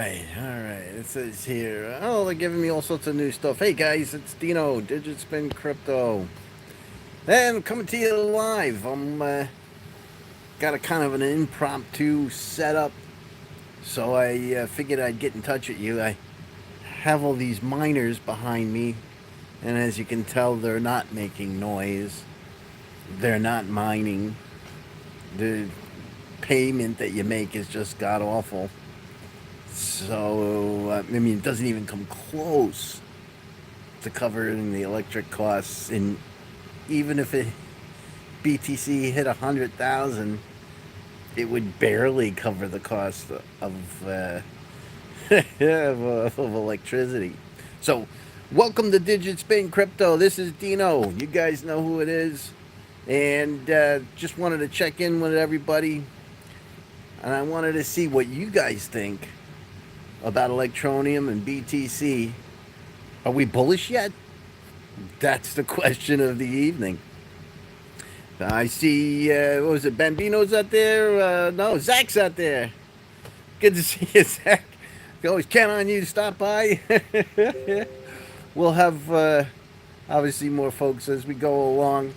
Alright, it says here, oh, they're giving me all sorts of new stuff. Hey guys, it's Dino, Digit Spin Crypto. And I'm coming to you live. Got a kind of an impromptu setup, so I figured I'd get in touch with you. I have all these miners behind me, and as you can tell, they're not making noise. They're not mining. The payment that you make is just god awful. So, I mean, it doesn't even come close to covering the electric costs. And even if BTC hit 100,000, it would barely cover the cost of of electricity. So, welcome to Digit Spain Crypto. This is Dino. You guys know who it is, and just wanted to check in with everybody, and I wanted to see what you guys think about Electroneum and BTC. Are we bullish yet? That's the question of the evening. I see, what was it, Bambino's out there? No, Zach's out there. Good to see you, Zach. We always count on you to stop by. We'll have, obviously, more folks as we go along.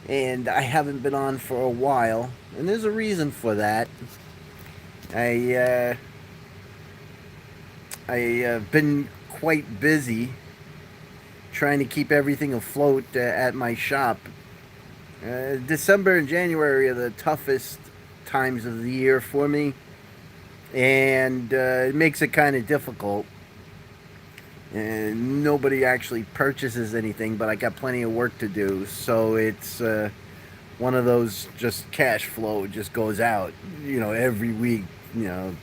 And I haven't been on for a while. And there's a reason for that. I, uh, I've been quite busy trying to keep everything afloat at my shop. December and January are the toughest times of the year for me, and it makes it kind of difficult. And nobody actually purchases anything, but I got plenty of work to do, so it's one of those just cash flow just goes out, every week.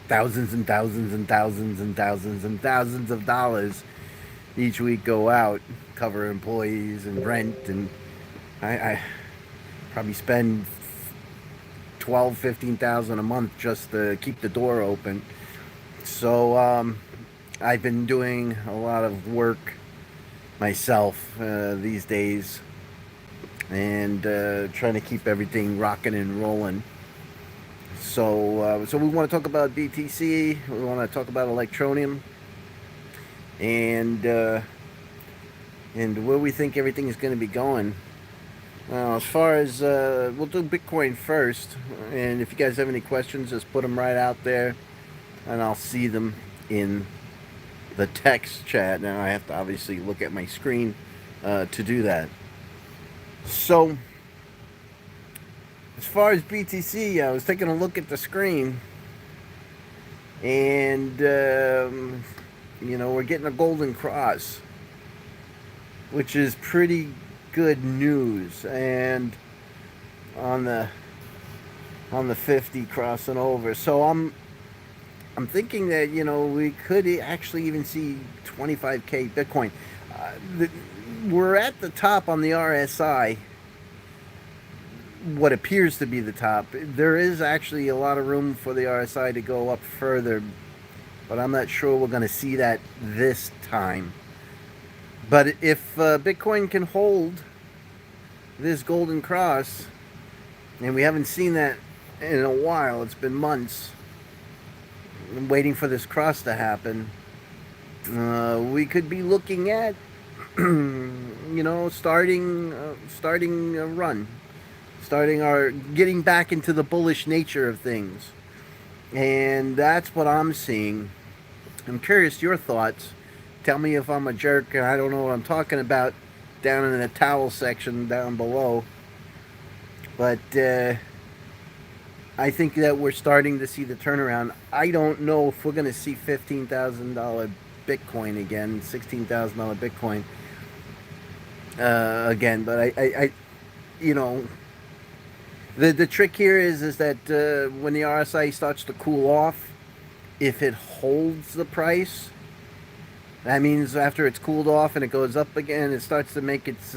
Thousands and thousands and thousands and thousands and thousands of dollars each week go out, cover employees and rent, and I probably spend 15,000 a month just to keep the door open. So I've been doing a lot of work myself these days, and trying to keep everything rocking and rolling. So we want to talk about BTC. We want to talk about Electroneum, and where we think everything is going to be going. As far as we'll do Bitcoin first, and if you guys have any questions, just put them right out there, and I'll see them in the text chat. Now I have to obviously look at my screen to do that. So, as far as BTC, I was taking a look at the screen, and we're getting a golden cross, which is pretty good news. And on the 50 crossing over, so I'm thinking that we could actually even see 25k Bitcoin. We're at the top on the RSI, what appears to be the top. There is actually a lot of room for the RSI to go up further, but I'm not sure we're going to see that this time. But if Bitcoin can hold this golden cross, and we haven't seen that in a while, it's been months, I'm waiting for this cross to happen, we could be looking at starting a run, getting back into the bullish nature of things. And that's what I'm seeing. I'm curious your thoughts. Tell me if I'm a jerk and I don't know what I'm talking about down in the towel section down below. But I think that we're starting to see the turnaround. I don't know if we're going to see $15,000 Bitcoin again, $16,000 Bitcoin again. But I the trick here is that when the RSI starts to cool off, if it holds the price, that means after it's cooled off and it goes up again, it starts to make its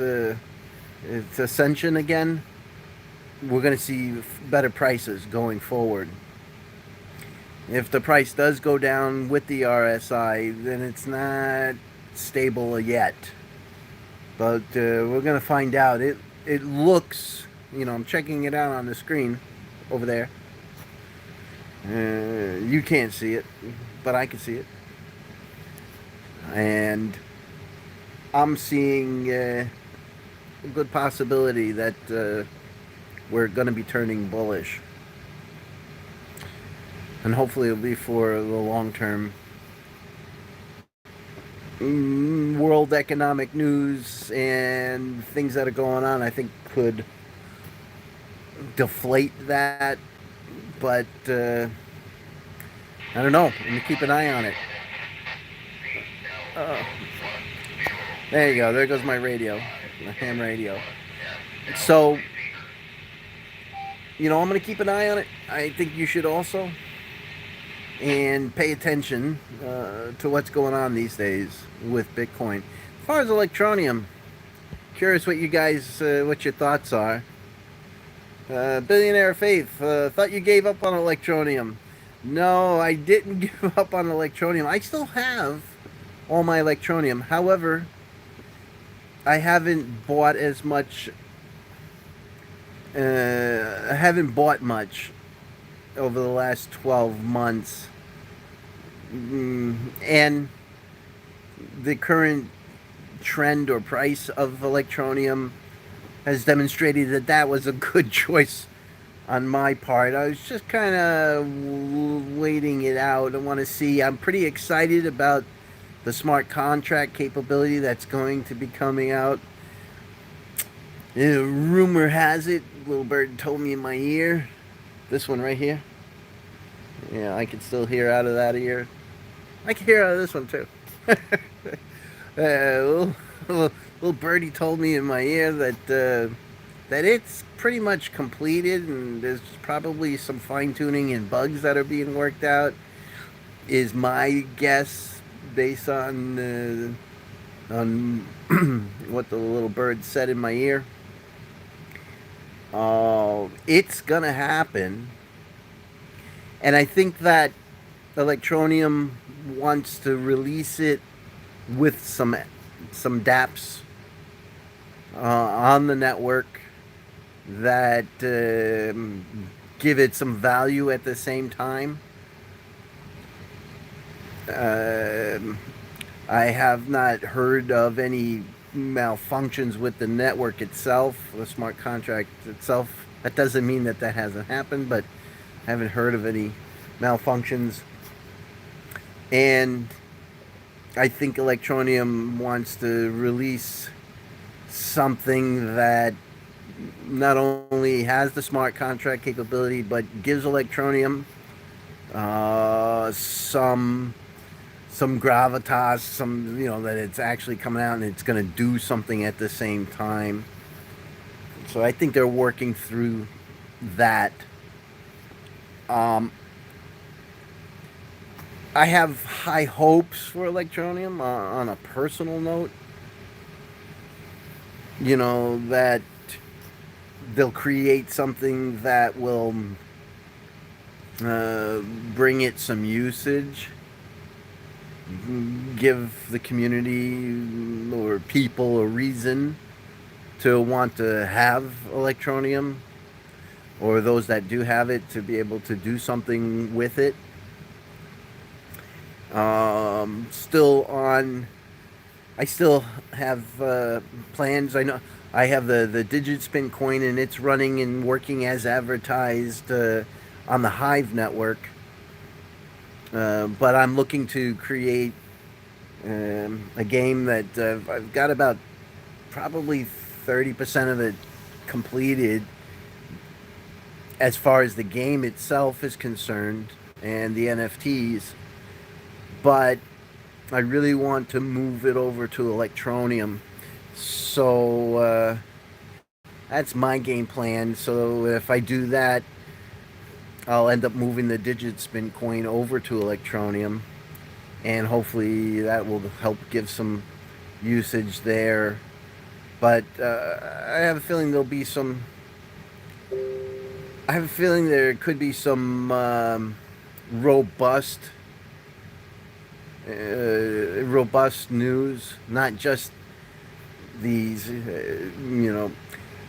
ascension again. We're going to see better prices going forward. If the price does go down with the RSI, then it's not stable yet. But we're going to find out. It looks, I'm checking it out on the screen over there. You can't see it. but I can see it. And I'm seeing a good possibility that we're going to be turning bullish. And hopefully it'll be for the long term. World economic news and things that are going on, I think, could deflate that. But I don't know. I'm going to keep an eye on it. Oh, there you go. There goes my radio, my ham radio. So, I'm going to keep an eye on it. I think you should also. And pay attention to what's going on these days with Bitcoin. As far as Electroneum, curious what you guys, what your thoughts are. Billionaire Faith, thought you gave up on Electroneum. No, I didn't give up on Electroneum. I still have all my Electroneum. However, I haven't bought as much. I haven't bought much over the last 12 months. And the current trend or price of Electroneum has demonstrated that that was a good choice on my part. I was just kind of waiting it out. I want to see. I'm pretty excited about the smart contract capability that's going to be coming out. Rumor has it, little bird told me in my ear, this one right here. Yeah, I can still hear out of that ear. I can hear out of this one too. Little birdie told me in my ear that it's pretty much completed, and there's probably some fine tuning and bugs that are being worked out. Is my guess based on what the little bird said in my ear. It's gonna happen, and I think that Electroneum wants to release it with some dApps on the network that give it some value at the same time. I have not heard of any malfunctions with the network itself, the smart contract itself. That doesn't mean that hasn't happened, but I haven't heard of any malfunctions. And I think Electroneum wants to release something that not only has the smart contract capability, but gives Electroneum some gravitas, some, that it's actually coming out and it's going to do something at the same time. So I think they're working through that. I have high hopes for Electroneum on a personal note. That they'll create something that will bring it some usage, give the community or people a reason to want to have Electroneum, or those that do have it to be able to do something with it. I still have plans. I know I have the Digit Spin coin, and it's running and working as advertised on the Hive network. But I'm looking to create a game that I've got about probably 30% of it completed as far as the game itself is concerned and the NFTs. But I really want to move it over to Electroneum. So that's my game plan. So if I do that, I'll end up moving the Digit Spin coin over to Electroneum, and hopefully that will help give some usage there. But I have a feeling there'll be some. I have a feeling there could be some robust news, not just these.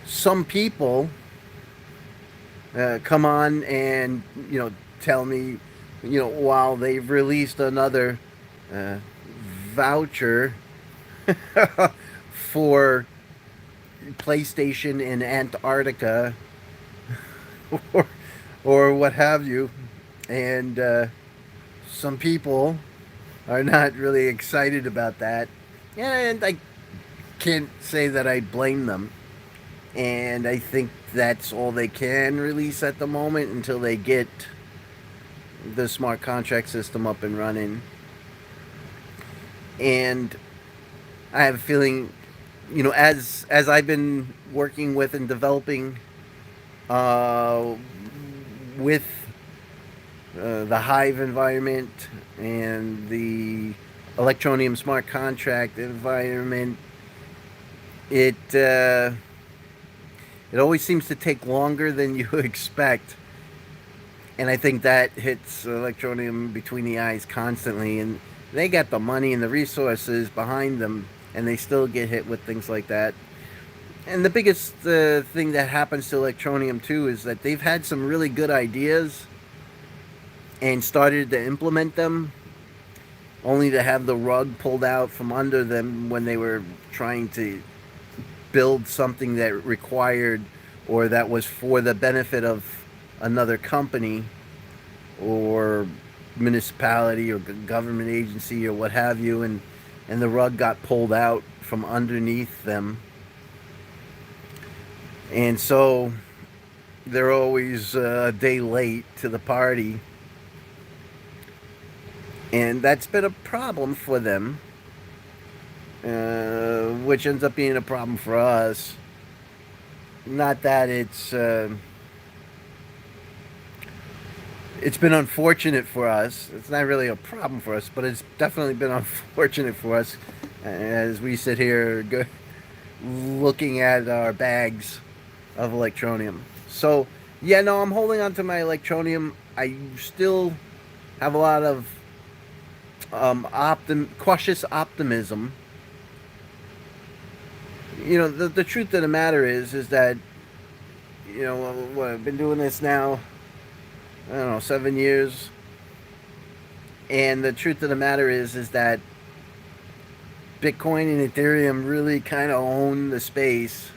Some people come on and tell me, while they've released another uh, voucher for PlayStation in Antarctica, or, or what have you, and some people are not really excited about that, and I can't say that I blame them. And I think that's all they can release at the moment until they get the smart contract system up and running. And I have a feeling, as I've been working with and developing uh, with the Hive environment and the Electroneum smart contract environment, it it always seems to take longer than you expect. And I think that hits Electroneum between the eyes constantly. And they got the money and the resources behind them, and they still get hit with things like that. And the biggest thing that happens to Electroneum too is that they've had some really good ideas and started to implement them, only to have the rug pulled out from under them when they were trying to build something that required or that was for the benefit of another company or municipality or government agency or what have you, and the rug got pulled out from underneath them. And so they're always a day late to the party. And that's been a problem for them, which ends up being a problem for us. Not that it's been unfortunate for us. It's not really a problem for us, but it's definitely been unfortunate for us as we sit here looking at our bags of Electroneum. So, yeah, no, I'm holding on to my Electroneum. I still have a lot of cautious optimism. The truth of the matter is that, what, I've been doing this now, I don't know, 7 years. And the truth of the matter is that Bitcoin and Ethereum really kind of own the space.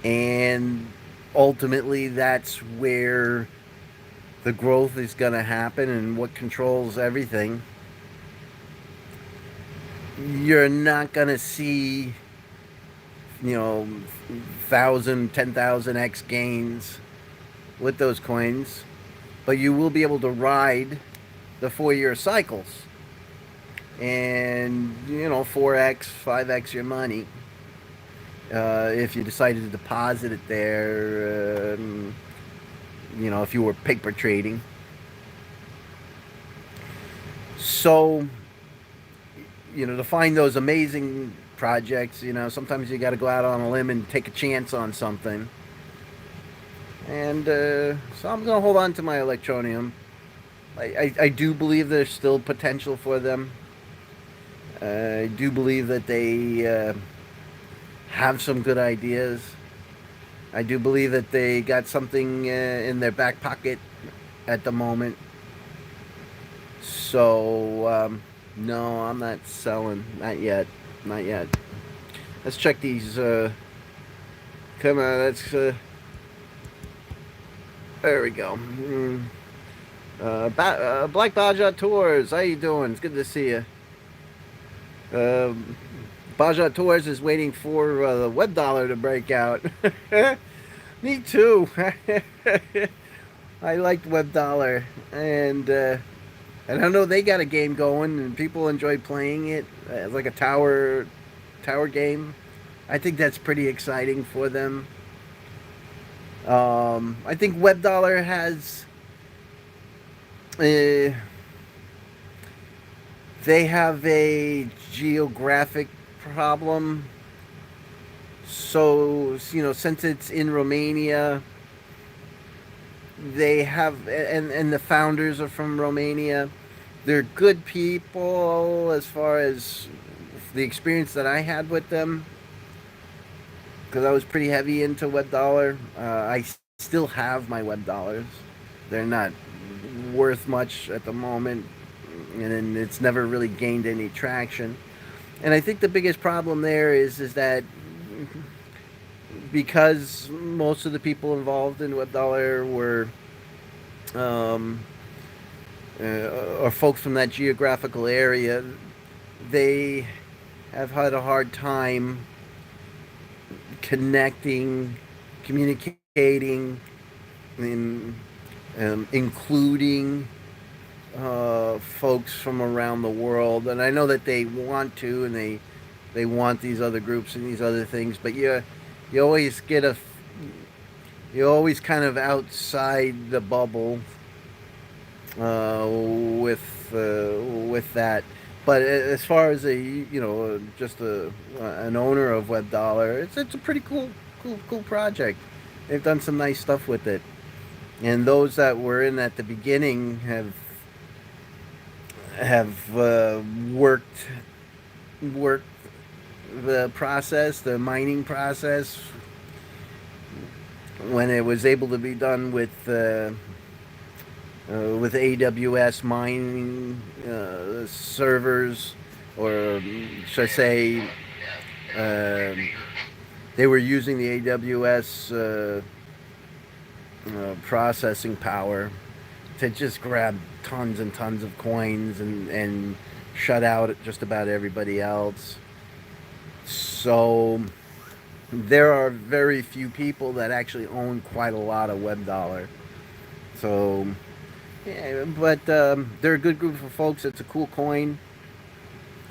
And ultimately, that's where the growth is going to happen and what controls everything. You're not going to see, 1,000, 10,000x gains with those coins, but you will be able to ride the 4-year cycles and 4x 5x your money if you decided to deposit it there, if you were paper trading. So to find those amazing projects, sometimes you got to go out on a limb and take a chance on something. And so I'm going to hold on to my Electroneum. I do believe there's still potential for them. I do believe that they have some good ideas. I do believe that they got something in their back pocket at the moment. So, no, I'm not selling. Not yet. Not yet. Let's check these. Come on, let's... there we go. Black Baja Tours, how you doing? It's good to see you. Baja Tours is waiting for the web dollar to break out. Me too. I liked web dollar, and I know they got a game going, and people enjoy playing it. It's like a tower game. I think that's pretty exciting for them. I think web dollar has they have a geographic problem. So, since it's in Romania, they have, and the founders are from Romania. They're good people as far as the experience that I had with them, because I was pretty heavy into web dollar. I still have my web dollars. They're not worth much at the moment, and it's never really gained any traction. And I think the biggest problem there is that because most of the people involved in WebDollar were um, or folks from that geographical area, they have had a hard time connecting, communicating, and including folks from around the world. And I know that they want to, and they want these other groups and these other things, but you always get a you always kind of outside the bubble uh, with that. But as far as just an owner of WebDollar, it's a pretty cool project. They've done some nice stuff with it, and those that were in at the beginning have worked the process, the mining process, when it was able to be done with AWS mining servers, or should I say, uh, they were using the AWS processing power to just grab tons and tons of coins and shut out just about everybody else. So there are very few people that actually own quite a lot of WebDollar. So, yeah, but they're a good group of folks. It's a cool coin,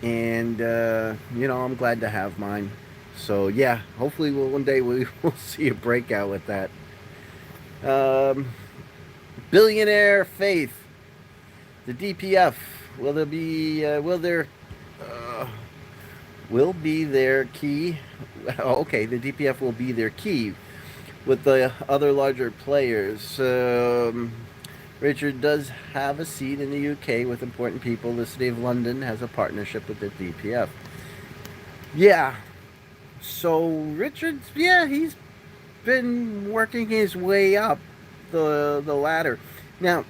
and I'm glad to have mine. So yeah, hopefully one day we'll see a breakout with that. Um, Billionaire Faith, the DPF. Will there be? Uh, will be their key? Okay, the DPF will be their key with the other larger players. Richard does have a seat in the UK with important people. The City of London has a partnership with the DPF. Yeah. So Richard's, yeah, he's been working his way up the ladder. Now,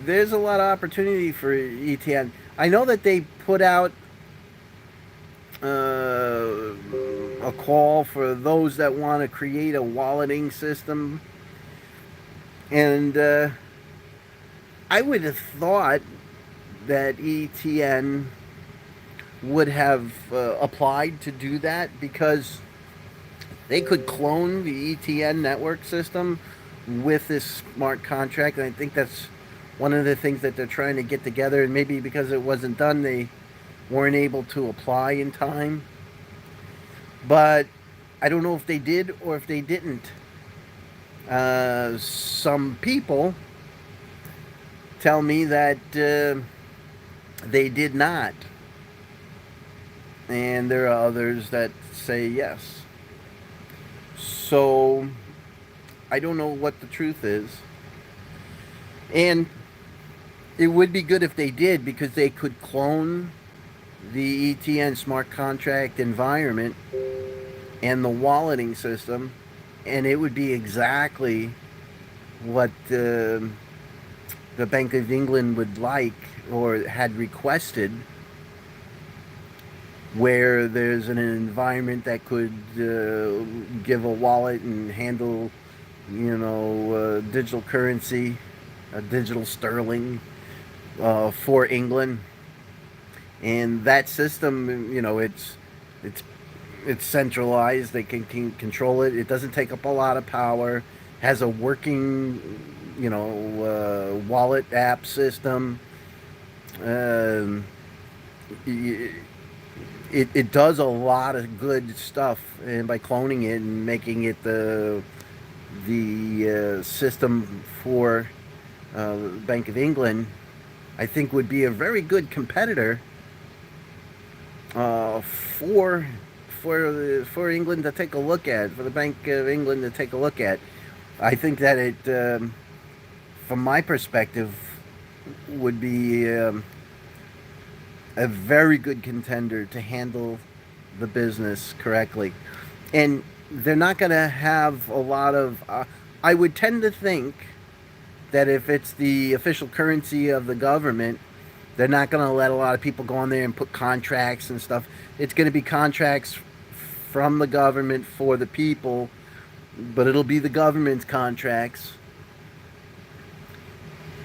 there's a lot of opportunity for ETN. I know that they put out a call for those that want to create a walleting system, and I would have thought that ETN would have applied to do that, because they could clone the ETN network system with this smart contract, and I think that's one of the things that they're trying to get together. And maybe because it wasn't done, they weren't able to apply in time. But I don't know if they did or if they didn't. Some people tell me that they did not, and there are others that say yes. So I don't know what the truth is. And it would be good if they did, because they could clone the ETN smart contract environment and the walleting system, and it would be exactly what the Bank of England would like or had requested, where there's an environment that could give a wallet and handle, digital currency, digital sterling for England. And that system, it's centralized. They can control it. It doesn't take up a lot of power. Has a working, wallet app system. Um, it does a lot of good stuff, and by cloning it and making it the system for Bank of England, I think would be a very good competitor for England to take a look at, for the Bank of England to take a look at. I think that it, from my perspective, would be a very good contender to handle the business correctly. And they're not going to have a lot of. I would tend to think that if it's the official currency of the government, they're not going to let a lot of people go on there and put contracts and stuff. It's going to be contracts from the government for the people, but it'll be the government's contracts.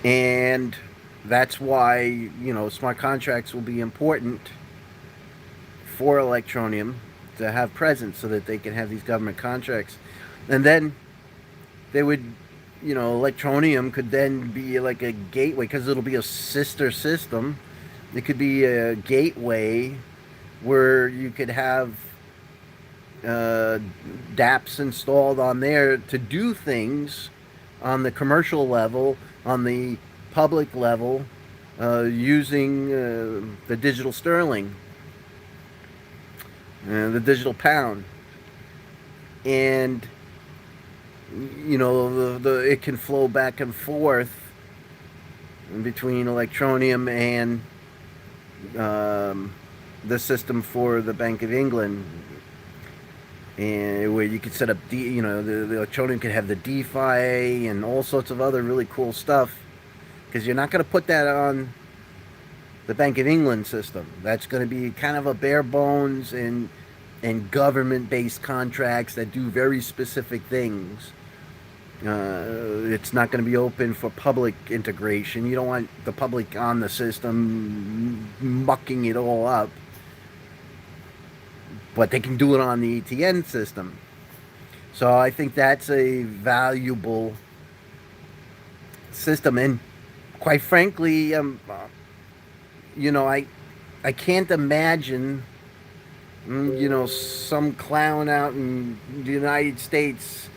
And that's why, smart contracts will be important for Electroneum to have present so that they can have these government contracts. And then they would, Electroneum could then be like a gateway because it'll be a sister system. It could be a gateway where you could have dApps installed on there to do things on the commercial level, on the public level, using the digital sterling, the digital pound. And it can flow back and forth between Electroneum and the system for the Bank of England, and where you could set up the Electroneum could have the DeFi and all sorts of other really cool stuff, because you're not going to put that on the Bank of England system. That's going to be kind of a bare bones and government-based contracts that do very specific things. It's not going to be open for public integration. You don't want the public on the system mucking it all up. But they can do it on the ETN system. So I think that's a valuable system. And quite frankly, I can't imagine, some clown out in the United States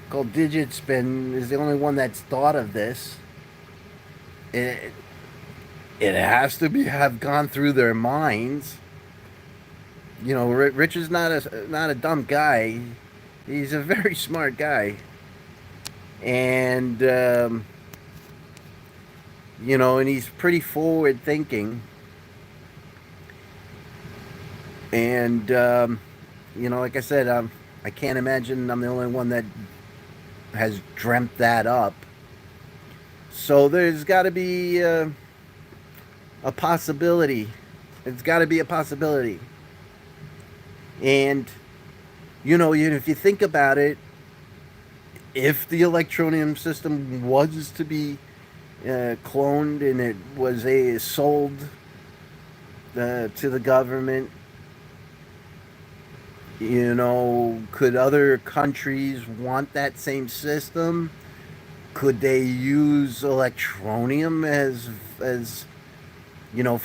called DigitSpin is the only one that's thought of this. It has to have gone through their minds. Rich is not a dumb guy. He's a very smart guy, and and he's pretty forward thinking. And like I said, I can't imagine I'm the only one that has dreamt that up. So there's got to be a possibility. It's got to be a possibility. And if you think about it, if the Electroneum system was to be cloned and it was sold to the government, could other countries want that same system? Could they use Electroneum as if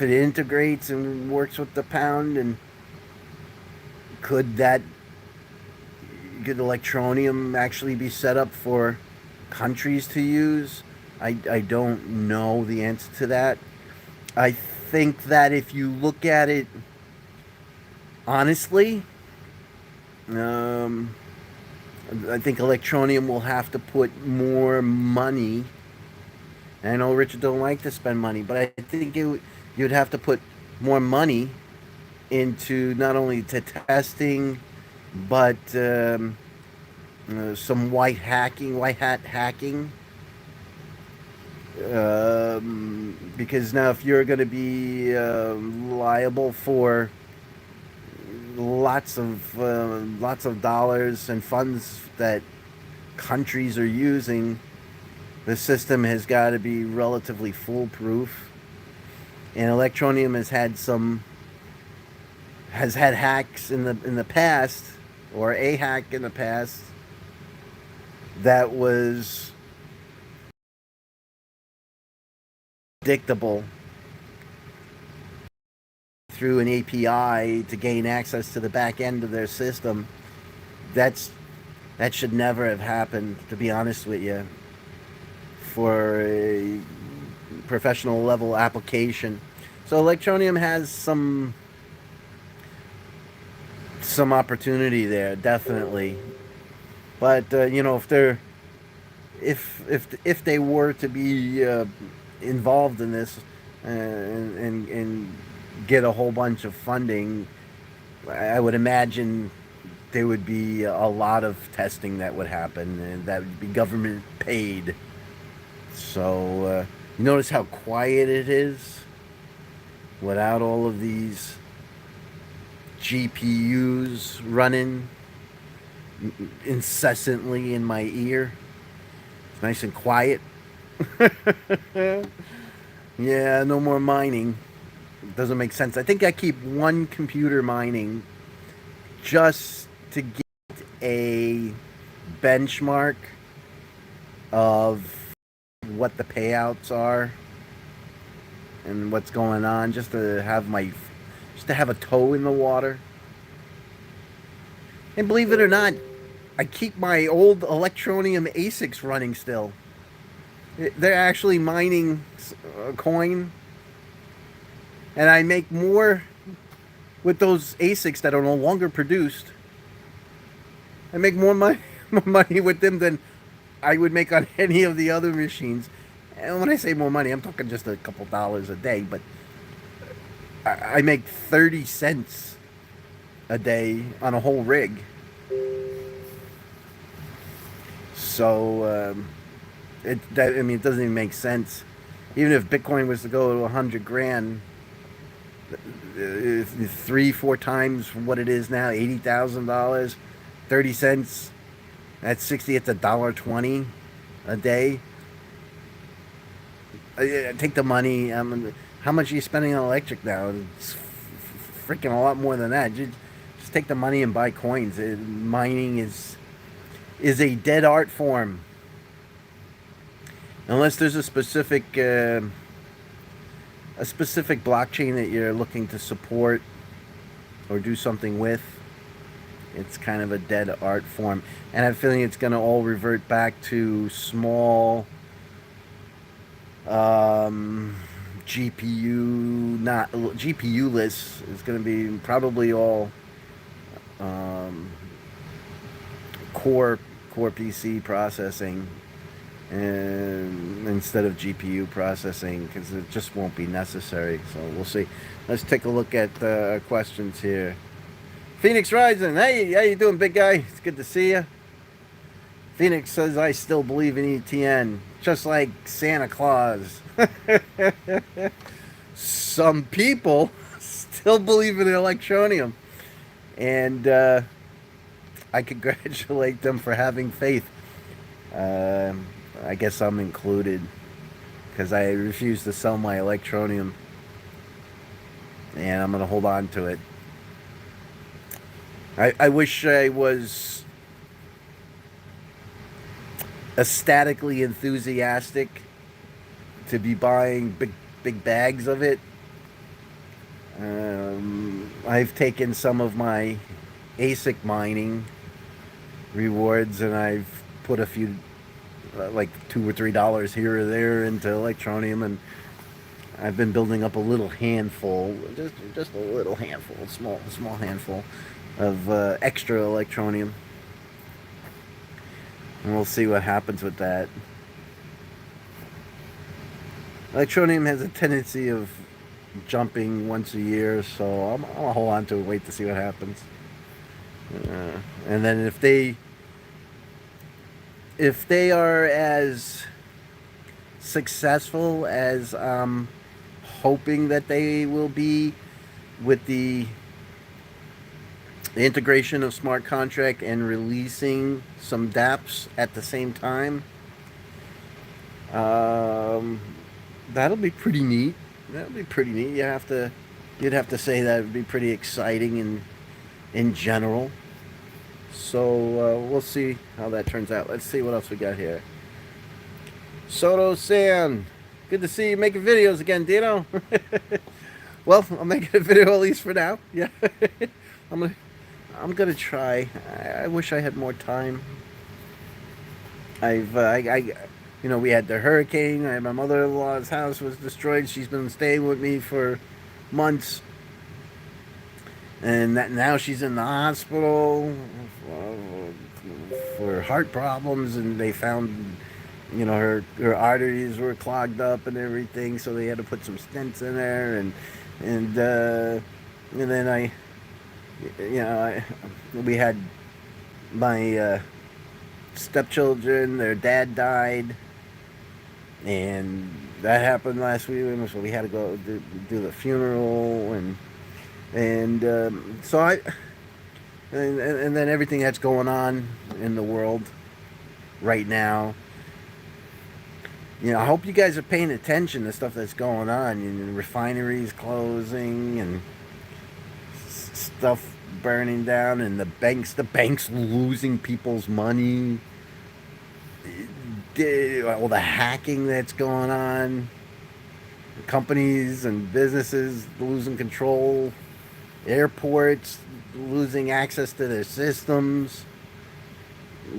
it integrates and works with the pound? And could Electroneum actually be set up for countries to use? I don't know the answer to that. I think that if you look at it honestly, I think Electroneum will have to put more money. I know Richard don't like to spend money, but I think you'd have to put more money into not only to testing, but some white hat hacking. Because now if you're going to be liable for lots of dollars and funds that countries are using, the system has got to be relatively foolproof. And Electroneum has had hacks in the past, or a hack in the past that was predictable through an API to gain access to the back end of their system. That should never have happened, to be honest with you, for a professional level application. So Electroneum has some opportunity there, definitely. But if they were to be involved in this and get a whole bunch of funding, I would imagine there would be a lot of testing that would happen, and that would be government paid So you notice how quiet it is without all of these GPUs running incessantly in my ear. It's nice and quiet. Yeah, no more mining. It doesn't make sense. I think I keep one computer mining just to get a benchmark of what the payouts are and what's going on, just to have a toe in the water. And believe it or not, I keep my old Electroneum ASICs running still. They're actually mining coin, and I make more with those ASICs that are no longer produced. I make more money, more money with them than I would make on any of the other machines. And when I say more money, I'm talking just a couple dollars a day, but I make 30 cents a day on a whole rig. So it doesn't even make sense. Even if Bitcoin was to go to 100 grand, 3, 4 times what it is now, $80,000, 30 cents. That's 60. It's $1.20 a day. Take the money. How much are you spending on electric now? It's freaking a lot more than that. Just take the money and buy coins. Mining is a dead art form. Unless there's a specific blockchain that you're looking to support or do something with, it's kind of a dead art form. And I have a feeling it's going to all revert back to small not GPU-less. It's going to be probably all core PC processing, and instead of GPU processing, because it just won't be necessary. So we'll see. Let's take a look at the questions here. Phoenix Rising, hey, how you doing, big guy? It's good to see you. Phoenix says, I still believe in ETN, just like Santa Claus. Some people still believe in Electroneum, and I congratulate them for having faith. I guess I'm included, because I refuse to sell my Electroneum, and I'm going to hold on to it. I wish I was ecstatically enthusiastic to be buying big bags of it. I've taken some of my ASIC mining rewards, and I've put a few, like $2 or $3 here or there into Electroneum, and I've been building up a little handful, just a little handful, small handful of extra Electroneum, and we'll see what happens with that. Electroneum has a tendency of jumping once a year, so I'm gonna hold on to it, wait to see what happens. And then if they are as successful as I'm hoping that they will be with the integration of smart contract and releasing some dApps at the same time, that'll be pretty neat. That'll be pretty neat. You'd have to say that would be pretty exciting in general. So we'll see how that turns out. Let's see what else we got here. Soto-san, good to see you making videos again, Dino. Well, I'm making a video at least for now. Yeah, I'm gonna try. I wish I had more time. We had the hurricane. My mother-in-law's house was destroyed. She's been staying with me for months, and now she's in the hospital for heart problems. And they found, her arteries were clogged up and everything, so they had to put some stents in there. And then we had my stepchildren. Their dad died. and that happened last week. So we had to go do the funeral, and so and then everything that's going on in the world right now. I hope you guys are paying attention to stuff that's going on. Refineries closing and stuff burning down, and the banks losing people's money. All the hacking that's going on, companies and businesses losing control, airports losing access to their systems,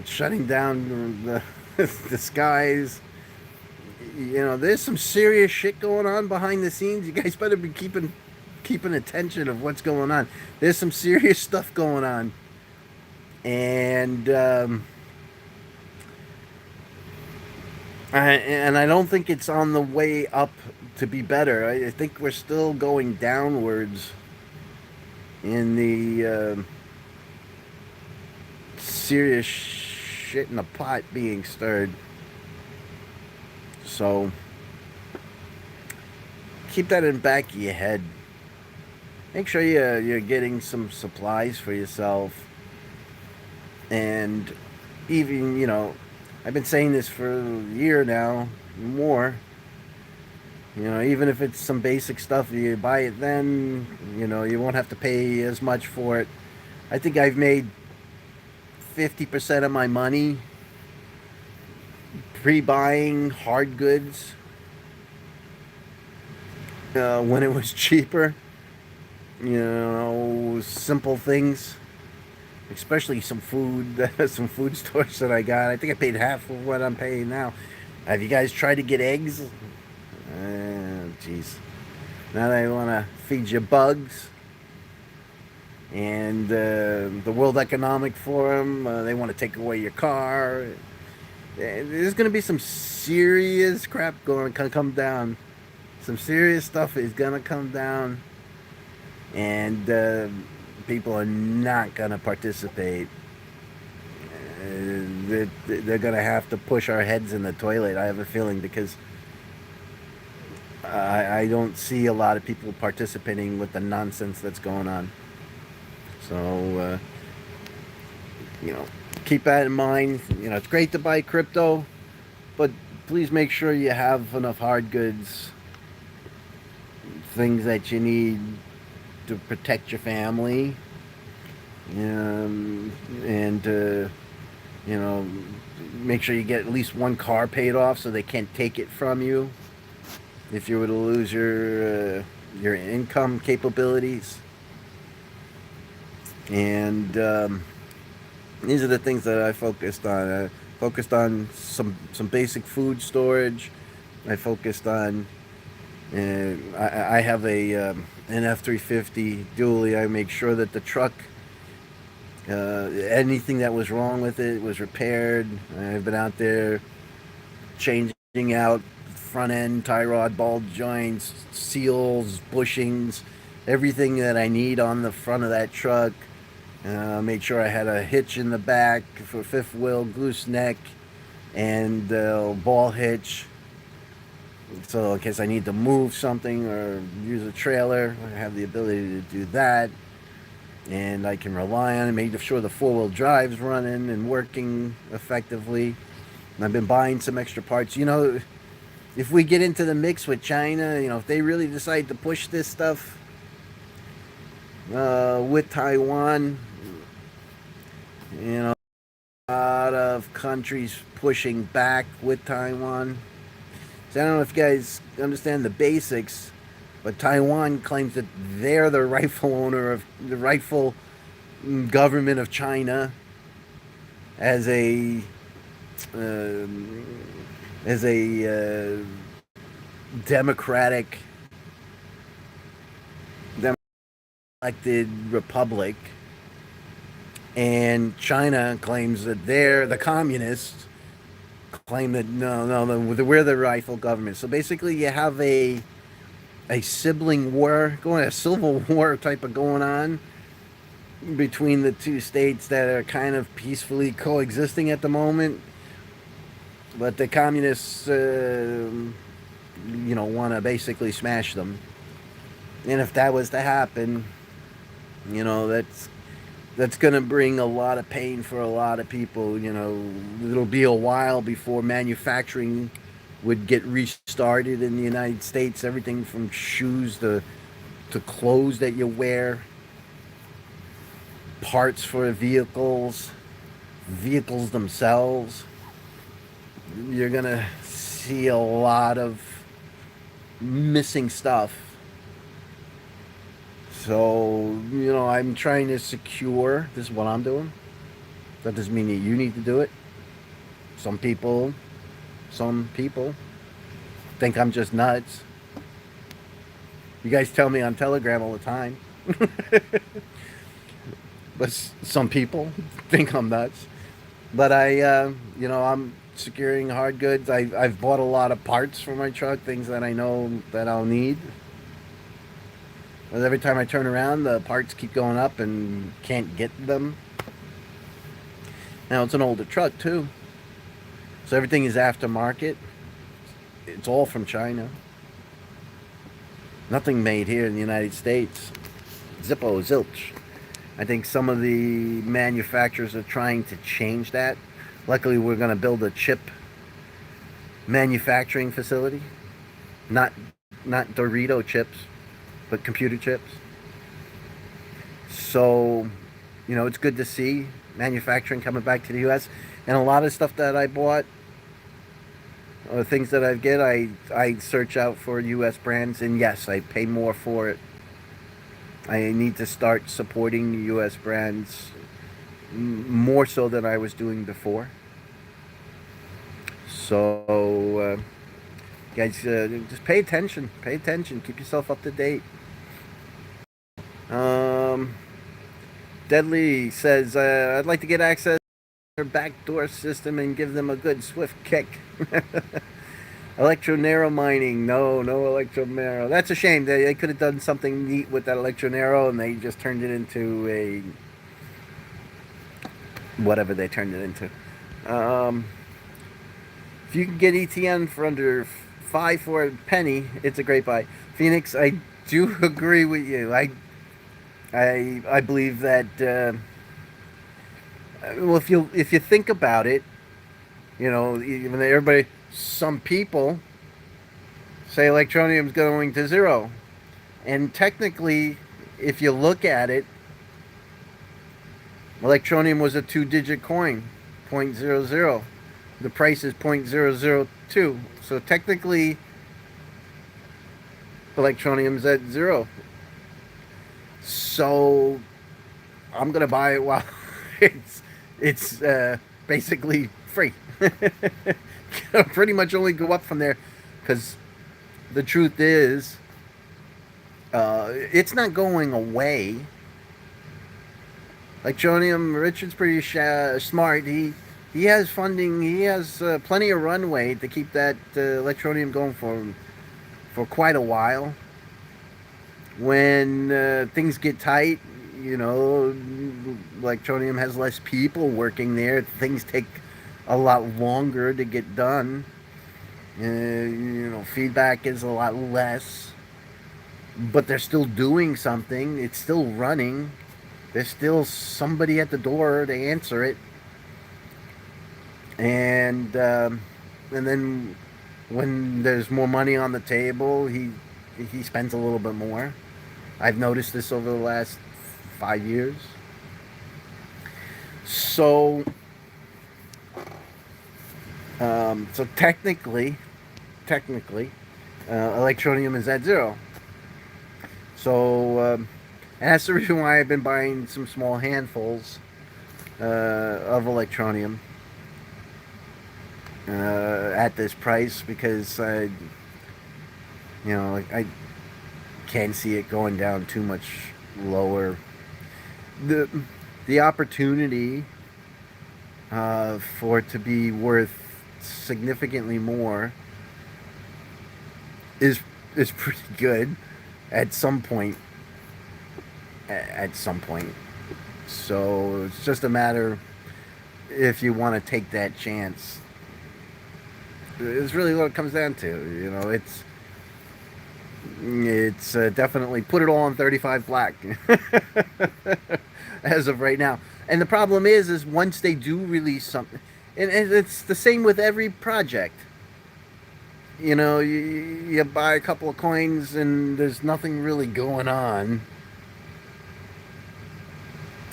shutting down the skies. There's some serious shit going on behind the scenes. You guys better be keeping attention of what's going on. There's some serious stuff going on, and I don't think it's on the way up to be better. I think we're still going downwards in the serious shit in the pot being stirred. So keep that in the back of your head. Make sure you're getting some supplies for yourself. And even, I've been saying this for a year now, more. Even if it's some basic stuff, you buy it then, you won't have to pay as much for it. I think I've made 50% of my money pre-buying hard goods when it was cheaper. Simple things, especially some food, some food stores that I got. I think I paid half of what I'm paying now. Have you guys tried to get eggs? Jeez. Now they want to feed you bugs. And the World Economic Forum, they want to take away your car. There's going to be some serious crap going to come down. Some serious stuff is going to come down. And people are not going to participate. They're going to have to push our heads in the toilet, I have a feeling, because I don't see a lot of people participating with the nonsense that's going on. So, keep that in mind. It's great to buy crypto, but please make sure you have enough hard goods, things that you need to protect your family, and make sure you get at least one car paid off so they can't take it from you if you were to lose your income capabilities. And these are the things that I focused on. I focused on some basic food storage. I focused on I have an F-350 dually. I make sure that the truck, anything that was wrong with it was repaired. I've been out there changing out front end tie rod, ball joints, seals, bushings, everything that I need on the front of that truck. Made sure I had a hitch in the back for fifth wheel, gooseneck, and ball hitch. So in case I need to move something or use a trailer, I have the ability to do that. And I can rely on it, make sure the four-wheel drive's running and working effectively. And I've been buying some extra parts. If we get into the mix with China, if they really decide to push this stuff with Taiwan, a lot of countries pushing back with Taiwan. So I don't know if you guys understand the basics, but Taiwan claims that they're the rightful owner of the rightful government of China as a democratic elected republic, and China claims that they're the communists. Claim that no, we're the rightful government. So basically, you have a sibling war going, a civil war type of going on between the two states that are kind of peacefully coexisting at the moment. but the communists, want to basically smash them. And if that was to happen, that's going to bring a lot of pain for a lot of people. It'll be a while before manufacturing would get restarted in the United States. Everything from shoes to clothes that you wear, parts for vehicles themselves. You're going to see a lot of missing stuff. So, I'm trying to secure. This is what I'm doing. That doesn't mean that you need to do it. Some people think I'm just nuts. You guys tell me on Telegram all the time. But some people think I'm nuts. But I'm securing hard goods. I've bought a lot of parts for my truck, things that I know that I'll need. But every time I turn around, the parts keep going up and can't get them. Now, it's an older truck, too. So everything is aftermarket. It's all from China. Nothing made here in the United States. Zippo, zilch. I think some of the manufacturers are trying to change that. Luckily, we're going to build a chip manufacturing facility. Not Dorito chips, but computer chips. So, it's good to see manufacturing coming back to the U.S. And a lot of stuff that I bought, or things that I get, I search out for U.S. brands. And yes, I pay more for it. I need to start supporting U.S. brands more so than I was doing before. So, guys, just pay attention. Pay attention. Keep yourself up to date. Deadly says, I'd like to get access to their backdoor system and give them a good swift kick. Electronero mining. No Electronero. That's a shame. They could have done something neat with that Electronero, and they just turned it into a whatever they turned it into. If you can get ETN for under $5 for a penny, it's a great buy. Phoenix, I do agree with you. I believe that. Well, if you think about it, even everybody, some people say Electroneum is going to zero, and technically, if you look at it, Electroneum was a 2-digit coin, 0.00. The price is 0.002. So technically, Electroneum's at zero. So I'm gonna buy it while it's basically free. Pretty much only go up from there, because the truth is, it's not going away. Electroneum, Richard's pretty smart. He has funding. He has plenty of runway to keep that Electroneum going for quite a while. When things get tight, Electroneum has less people working there. Things take a lot longer to get done. Feedback is a lot less. But they're still doing something. It's still running. There's still somebody at the door to answer it. And then when there's more money on the table, he spends a little bit more. I've noticed this over the last 5 years. So technically, Electroneum is at zero. So and that's the reason why I've been buying some small handfuls of Electroneum at this price, because I can't see it going down too much lower. The opportunity for it to be worth significantly more is pretty good at some point. So it's just a matter if you want to take that chance. It's really what it comes down to. It's definitely put it all on 35 black as of right now. And the problem is once they do release something, and it's the same with every project. You buy a couple of coins and there's nothing really going on,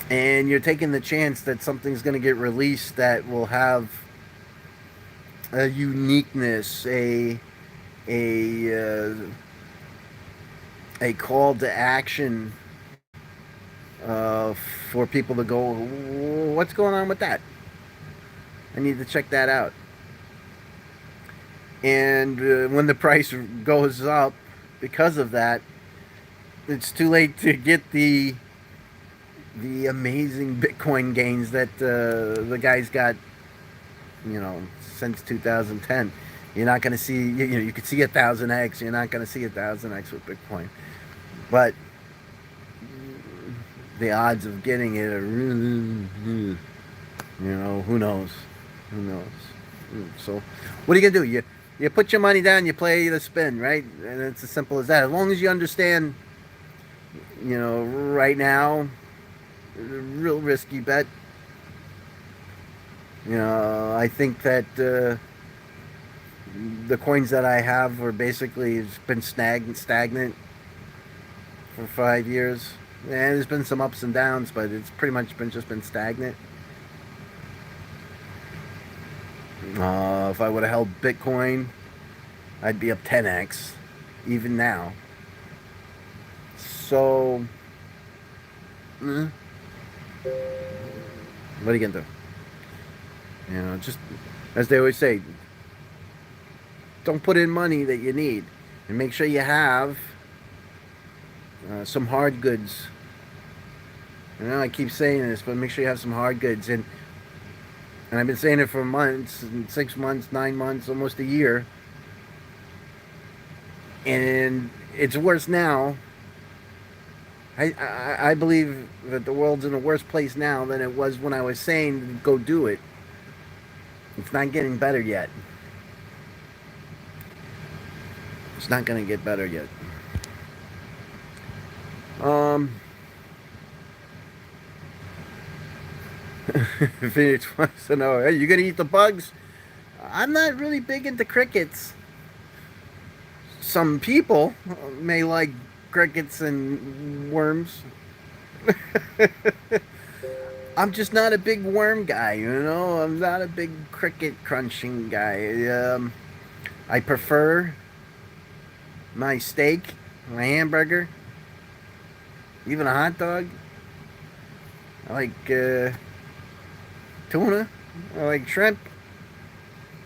and you're taking the chance that something's going to get released that will have a uniqueness, a call to action for people to go, what's going on with that? I need to check that out. And when the price goes up because of that, it's too late to get the amazing Bitcoin gains that the guys got, since 2010. You're not going to see, you could see 1,000x. You're not going to see 1,000x with Bitcoin. But the odds of getting it are really, who knows? Who knows? So, what are you going to do? You put your money down, you play the spin, right? And it's as simple as that. As long as you understand, right now, a real risky bet. I think that the coins that I have are basically been stagnant for 5 years. And there's been some ups and downs, but it's pretty much just been stagnant. If I would have held Bitcoin, I'd be up 10x, even now. So, what are you gonna do? Just as they always say, don't put in money that you need, and make sure you have some hard goods. I keep saying this, but make sure you have some hard goods, and I've been saying it for months, 6 months, 9 months, almost a year. And it's worse now. I believe that the world's in a worse place now than it was when I was saying go do it. It's not getting better yet. It's not going to get better yet. Phoenix wants to know, hey, you gonna eat the bugs? I'm not really big into crickets. Some people may like crickets and worms. I'm just not a big worm guy, I'm not a big cricket crunching guy. I prefer my steak, my hamburger, even a hot dog. I like tuna. I like shrimp.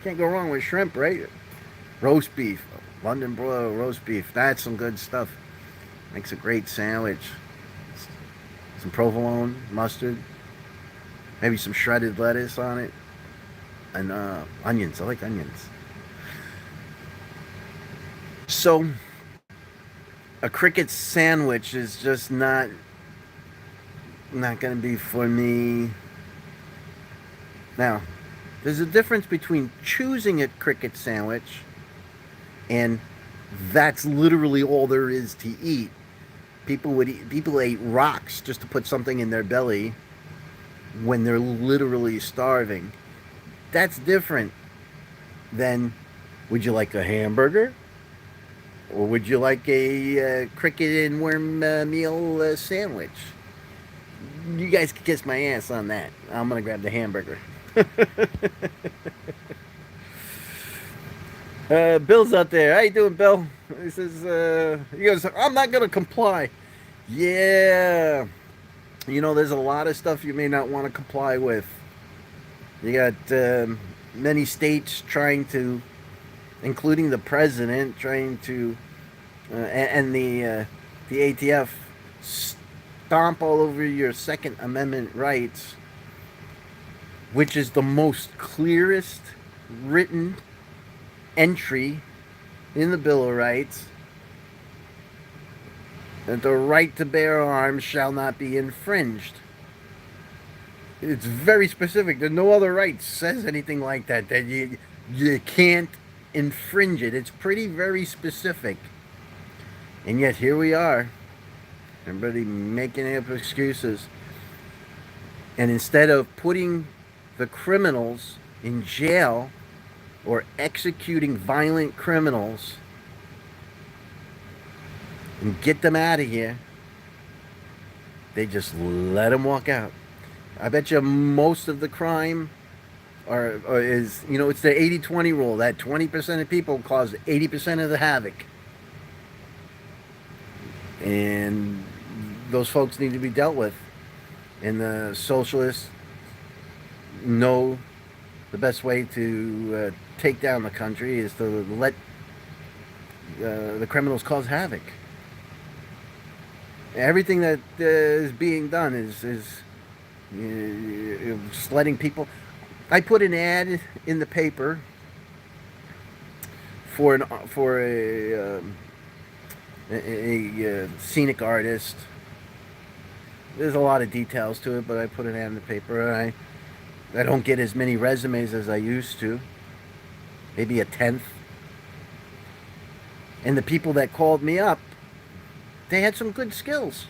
Can't go wrong with shrimp, right? Roast beef, London broil roast beef. That's some good stuff. Makes a great sandwich. Some provolone, mustard, maybe some shredded lettuce on it, and onions. I like onions. So, a cricket sandwich is just not going to be for me. Now, there's a difference between choosing a cricket sandwich and that's literally all there is to eat. People ate rocks just to put something in their belly when they're literally starving. That's different than, would you like a hamburger? Or would you like a cricket and worm meal sandwich? You guys can kiss my ass on that. I'm going to grab the hamburger. Bill's out there. How you doing, Bill? He says, he goes, I'm not going to comply. Yeah. There's a lot of stuff you may not want to comply with. You got many states trying to, including the president, trying to, and the ATF, stomp all over your Second Amendment rights, which is the most clearest written entry in the Bill of Rights, that the right to bear arms shall not be infringed. It's very specific. There's no other right says anything like that. That you can't infringe it. It's pretty very specific. And yet here we are. Everybody making up excuses. And instead of putting the criminals in jail or executing violent criminals and get them out of here, they just let them walk out. I bet you most of the crime or is, it's the 80-20 rule, that 20% of people cause 80% of the havoc. And those folks need to be dealt with. And the socialists know the best way to take down the country is to let the criminals cause havoc. Everything that is being done is just letting people. I put an ad in the paper for a scenic artist. There's a lot of details to it, but I put an ad in the paper. I don't get as many resumes as I used to. Maybe a tenth. And the people that called me up, they had some good skills.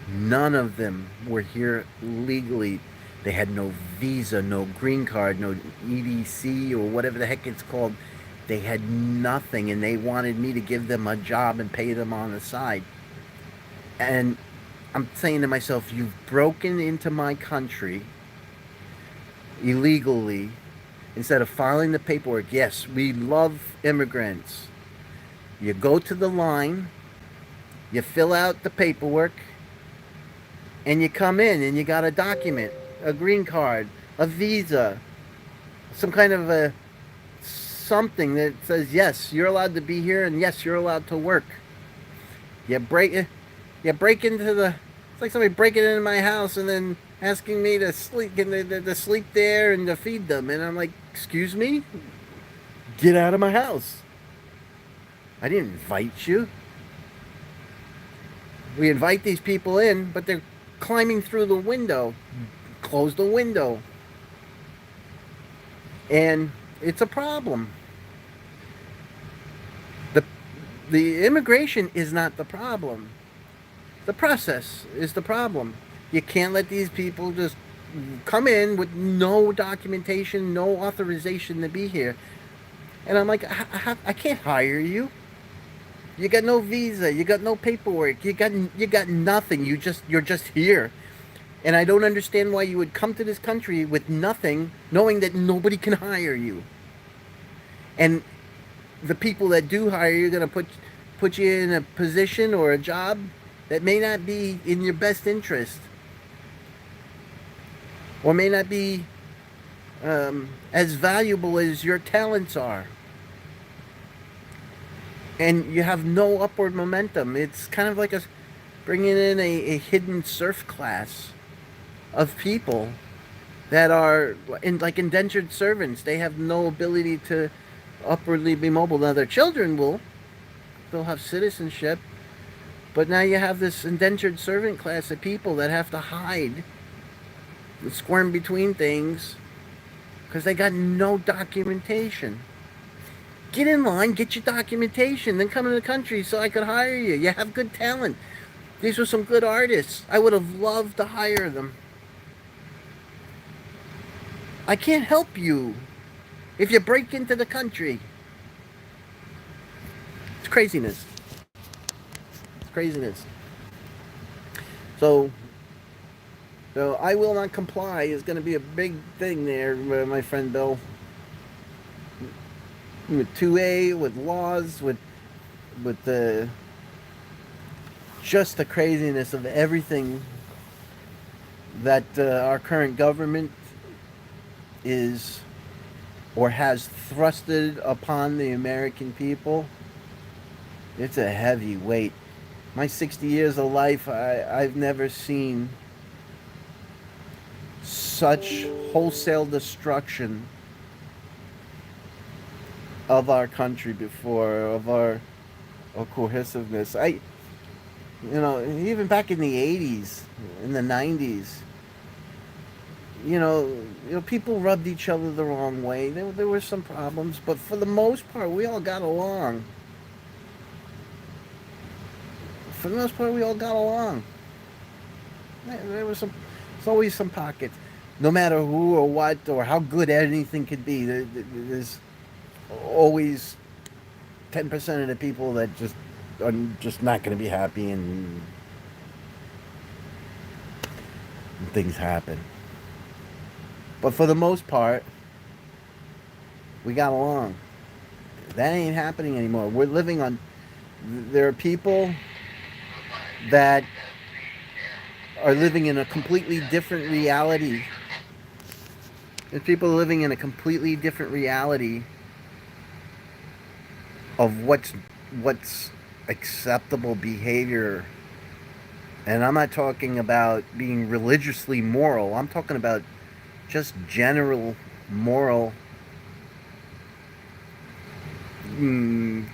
None of them were here legally. They had no visa, no green card, no EDC or whatever the heck it's called. They had nothing, and they wanted me to give them a job and pay them on the side. And I'm saying to myself, you've broken into my country illegally. Instead of filing the paperwork, yes, we love immigrants. You go to the line, you fill out the paperwork, and you come in and you got a document, a green card, a visa, some kind of a something that says, yes, you're allowed to be here and yes, you're allowed to work. You break into the, it's like somebody breaking into my house and then asking me to sleep, to sleep there and to feed them. And I'm like, excuse me? Get out of my house. I didn't invite you. We invite these people in, but they're climbing through the window. Close the window. And it's a problem. The immigration is not the problem. The process is the problem. You can't let these people just come in with no documentation, no authorization to be here. And I'm like, I can't hire you. You got no visa. You got no paperwork. You got nothing. You're just here. And I don't understand why you would come to this country with nothing, knowing that nobody can hire you. And the people that do hire you are going to put you in a position or a job that may not be in your best interest, or may not be as valuable as your talents are. And you have no upward momentum. It's kind of like bringing in a hidden surf class of people that are like indentured servants. They have no ability to upwardly be mobile. Now their children they'll have citizenship, but now you have this indentured servant class of people that have to hide and squirm between things because they got no documentation. Get in line, get your documentation, then come in the country so I could hire you. You have good talent. These were some good artists. I would have loved to hire them. I can't help you if you break into the country. It's craziness. It's craziness. So I will not comply is going to be a big thing there, my friend Bill. With 2A, with laws, with the just the craziness of everything that our current government is or has thrusted upon the American people. It's a heavy weight. My 60 years of life, I've never seen such wholesale destruction of our country before, of our cohesiveness. Even back in the 80s, in the 90s, you know, people rubbed each other the wrong way. There were some problems, but for the most part, we all got along. For the most part, we all got along. There was some, there's always some pockets. No matter who or what or how good anything could be, there's always 10% of the people that just are just not going to be happy, and things happen. But for the most part, we got along. That ain't happening anymore. We're living on. There are people that are living in a completely different reality. There's people living in a completely different reality of what's acceptable behavior. And I'm not talking about being religiously moral. I'm talking about just general moral mm,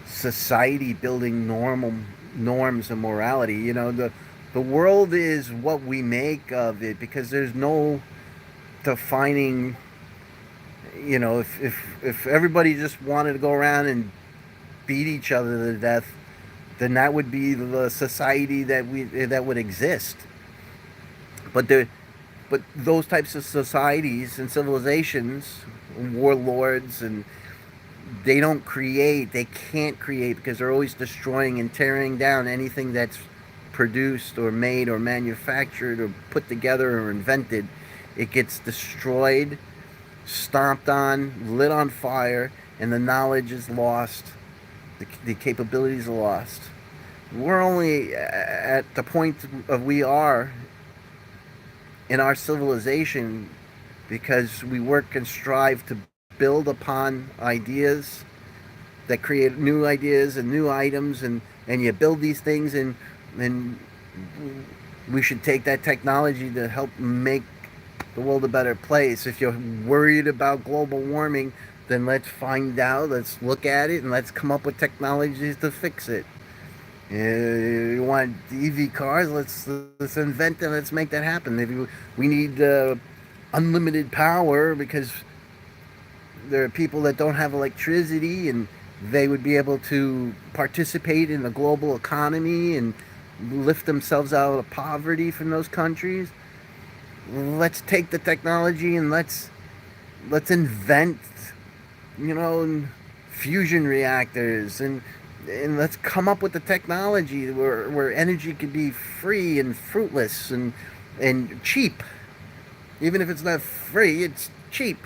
society building norms and morality. The world is what we make of it, because there's no defining. If everybody just wanted to go around and beat each other to death, then that would be the society that would exist. But those types of societies and civilizations, warlords, and they can't create, because they're always destroying and tearing down anything that's produced or made or manufactured or put together or invented. It gets destroyed, stomped on, lit on fire, and the knowledge is lost. The capabilities are lost. We're only at the point of we are in our civilization because we work and strive to build upon ideas that create new ideas and new items, and you build these things, and we should take that technology to help make the world a better place. If you're worried about global warming, then let's find out, let's look at it, and let's come up with technologies to fix it. You want EV cars? Let's invent them. Let's make that happen. Maybe we need unlimited power, because there are people that don't have electricity, and they would be able to participate in the global economy and lift themselves out of poverty from those countries. Let's take the technology and let's invent, fusion reactors, and let's come up with the technology where energy could be free and fruitless and cheap. Even if it's not free, it's cheap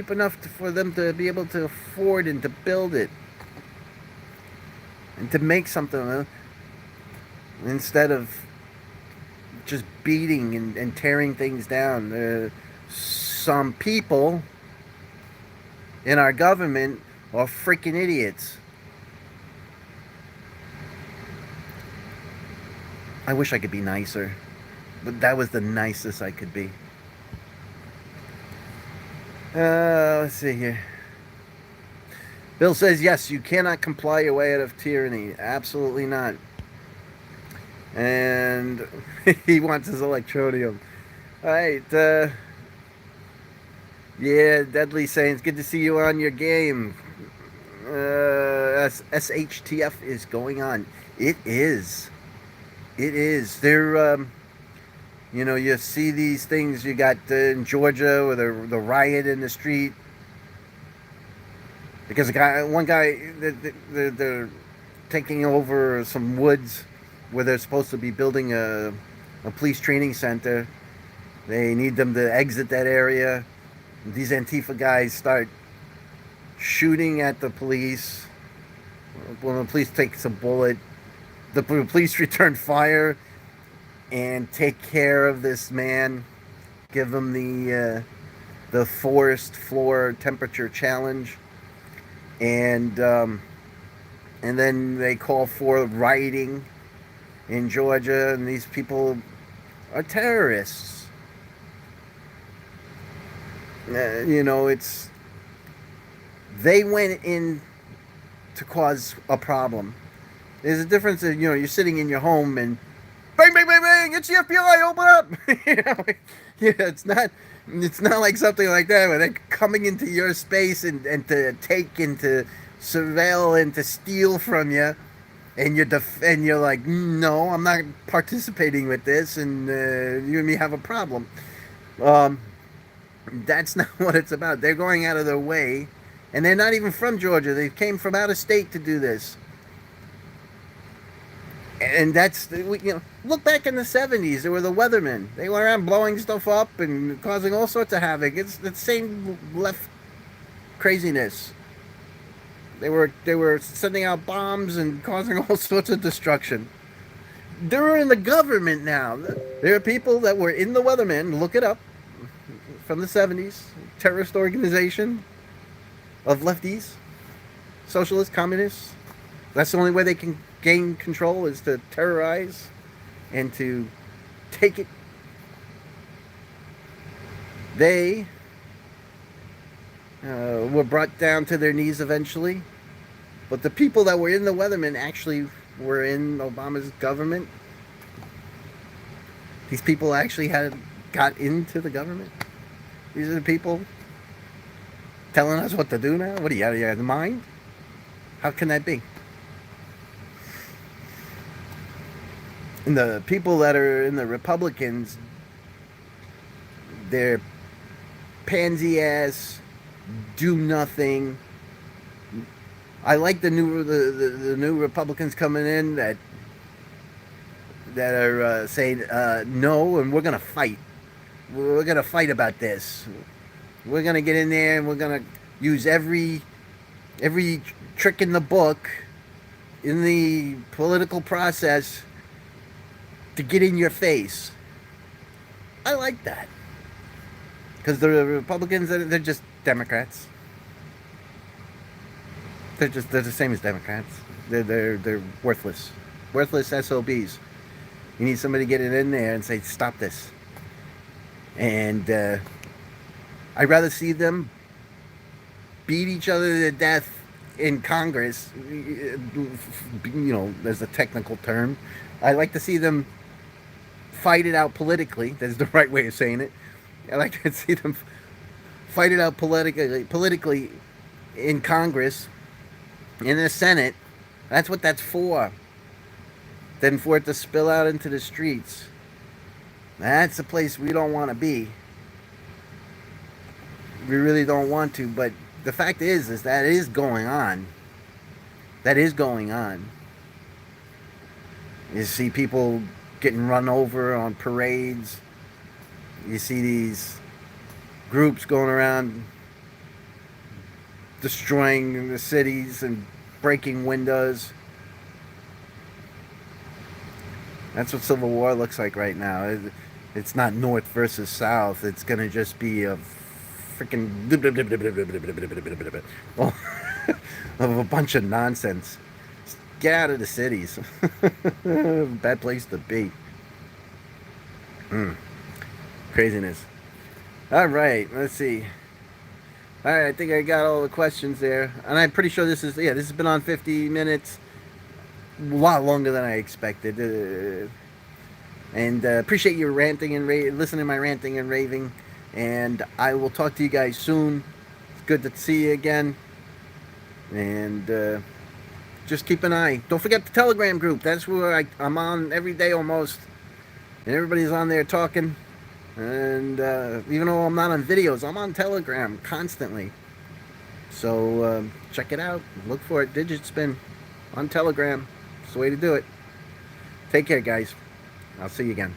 enough for them to be able to afford and to build it and to make something, instead of just beating and tearing things down. Some people in our government are freaking idiots. I wish I could be nicer, but that was the nicest I could be. Let's see here. Bill says, yes, you cannot comply your way out of tyranny. Absolutely not. And he wants his Electroneum. All right. Yeah, Deadly saying, it's good to see you on your game. SHTF is going on. It is. It is. You see these things. You got in Georgia with the riot in the street because one guy, they're taking over some woods where they're supposed to be building a police training center. They need them to exit that area. These Antifa guys start shooting at the police. When the police takes a bullet, the police return fire and take care of this man. Give him the forest floor temperature challenge, and then they call for rioting in Georgia, and these people are terrorists. They went in to cause a problem. There's a difference in, you're sitting in your home and bang, bang, bang, thing. It's the FBI. Open up. Yeah, it's not like something like that where they're coming into your space and to take and to surveil and to steal from you, and you're like, no, I'm not participating with this, and you and me have a problem. Um, that's not what it's about. They're going out of their way, and they're not even from Georgia. They came from out of state to do this. And that's, look back in the 70s. There were the weathermen. They went around blowing stuff up and causing all sorts of havoc. It's the same left craziness. They were sending out bombs and causing all sorts of destruction. They're in the government now. There are people that were in the weathermen. Look it up. From the 70s. Terrorist organization of lefties. Socialists, communists. That's the only way they can gain control, is to terrorize and to take it. They were brought down to their knees eventually. But the people that were in the weathermen actually were in Obama's government. These people actually got into the government. These are the people telling us what to do now. What are you, out of your mind? How can that be? And the people that are in the Republicans, they're pansy ass, do nothing. I like the new Republicans coming in that are saying no, and we're gonna fight. We're gonna fight about this. We're gonna get in there and we're gonna use every trick in the book in the political process to get in your face. I like that. Because the Republicans, they're just Democrats. They're the same as Democrats. They're worthless. Worthless SOBs. You need somebody to get it in there and say, stop this. And I'd rather see them beat each other to death in Congress. There's a technical term. I like to see them fight it out politically. That's the right way of saying it. I like to see them fight it out politically in Congress, in the Senate. That's what that's for. Then for it to spill out into the streets. That's a place we don't want to be. We really don't want to, but the fact is that is going on. That is going on. You see people getting run over on parades. You see these groups going around destroying the cities and breaking windows. That's what civil war looks like right now. It's not North versus South. It's going to just be a freaking of a bunch of nonsense. Get out of the cities. Bad place to be. Craziness. All right, let's see. All right, I think I got all the questions there, and I'm pretty sure this has been on 50 minutes, a lot longer than I expected. And appreciate you ranting and listening to my ranting and raving. And I will talk to you guys soon. It's good to see you again. And just keep an eye. Don't forget the Telegram group. That's where I'm on every day almost. And everybody's on there talking. And even though I'm not on videos, I'm on Telegram constantly. So check it out. Look for it. Digit Spin on Telegram. It's the way to do it. Take care, guys. I'll see you again.